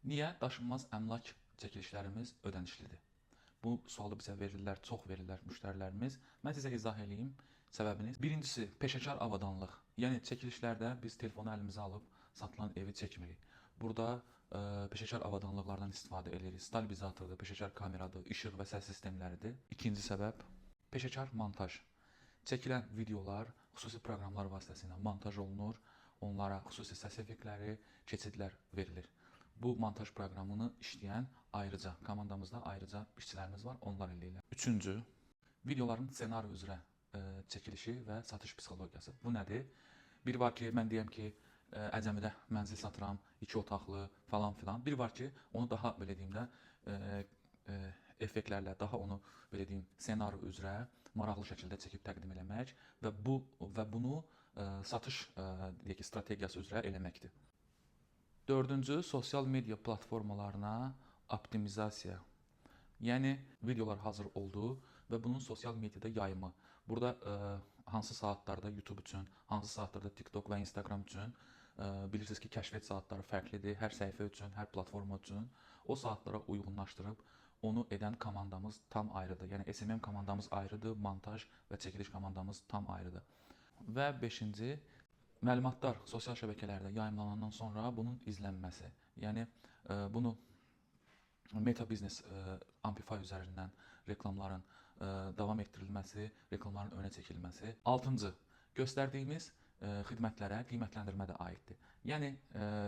Niyə daşınmaz əmlak çəkilişlərimiz ödənişlidir? Bu sualı bizə verirlər, çox verirlər müştərilərimiz. Mən sizə izah edeyim səbəbini. Birincisi, peşəkar avadanlıq. Yəni çəkilişlərdə biz telefonu əlimizə alıb satılan evi çəkmirik. Burada peşəkar avadanlıqlardan istifadə edirik. Stabilizatordur, peşəkar kameradır, işıq və səs sistemləridir. İkinci səbəb, peşəkar montaj. Çəkilən videolar xüsusi proqramlar vasitəsilə montaj olunur. Onlara xüsusi səs effektləri, keçidlər verilir. Bu montaj proqramını işləyən ayrıca komandamızda ayrıca işçilərimiz var, onlar eləyirlər. Üçüncü, videoların ssenari üzrə çəkilişi və satış psixologiyası. Bu nədir? Bir var ki, mən deyəm ki, Əcəmidə mənzil satıram, 2 otaqlı falan filan. Bir var ki, onu daha belə deyim də effektlərlə, daha onu belə deyim, ssenari üzrə maraqlı şəkildə çəkib təqdim eləmək və bunu satış deyək ki, strategiyası üzrə eləməkdir. Dördüncü, sosial media platformalarına optimizasiya. Yəni videolar hazır oldu və bunun sosial mediada yayımı. Burada hansı saatlarda YouTube üçün, hansı saatlarda TikTok və Instagram üçün bilirsiniz ki, kəşfiyyat saatları fərqlidir. Hər səhifə üçün, hər platforma üçün o saatlara uyğunlaşdırıb onu edən komandamız tam ayrıdır. Yəni SMM komandamız ayrıdır, montaj və çəkiliş komandamız tam ayrıdır. Və beşinci, məlumatlar sosial şəbəkələrdə yayımlanandan sonra bunun izlənməsi. Yəni bunu Meta Business Amplify üzərindən reklamların davam etdirilməsi, reklamların önə çəkilməsi. Altıncı, göstərdiyimiz xidmətlərə qiymətləndirmə də aiddir. Yəni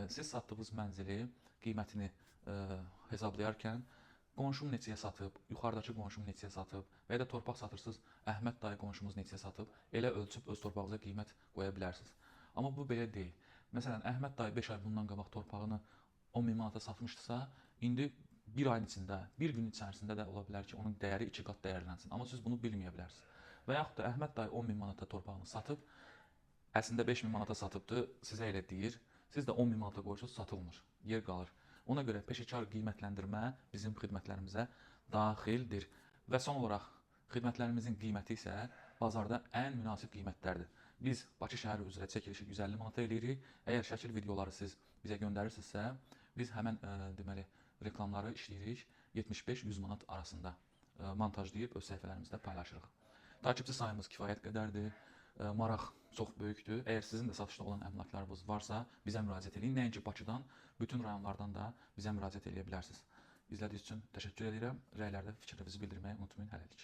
siz satdığınız mənzili qiymətini hesablayarkən qonşum neçəyə satıb, yuxarıdakı qonşum neçəyə satıb və ya da torpaq satırsınız, Əhməd dayı qonşumuz neçəyə satıb, elə ölçüb öz torpağınıza qiymət qoya bilərsiniz. Amma bu belə deyil. Məsələn, Əhməd dayı 5 ay bundan qabaq torpağını 10.000 manata satmışdısa, indi bir ayın içində, bir gün içərisində də ola bilər ki, onun dəyəri 2 qat dəyərlənsin. Amma siz bunu bilməyə bilərsiniz. Və yaxud da Əhməd dayı 10.000 manata torpağını satıb, əslində 5.000 manata satıbdı, sizə elə deyir. Siz də 10.000 manata qoyursunuz, satılmır, yer qalır. Ona görə peşəkar qiymətləndirmə bizim xidmətlərimizə daxildir. Və son olaraq xidmətlərimizin qiyməti isə bazarda ən münasib qiymətlərdir. Biz Bakı şəhəri üzrə çəkilişi 150 manata eləyirik. Əgər şəkil videoları siz bizə göndərirsinizsə, biz həmən deməli reklamları işləyirik 75-100 manat arasında montajlayıb öz səhifələrimizdə paylaşırıq. Takipçi sayımız kifayət qədərdir. Maraq çox böyükdür. Əgər sizin də satışda olan əmlaklarınız varsa, bizə müraciət edin. Nəinki Bakıdan, bütün rayonlardan da bizə müraciət edə bilərsiniz. İzlədiyiniz üçün təşəkkür edirəm. Rəylərdə fikrinizi bildirməyi unutmayın. Hələlik.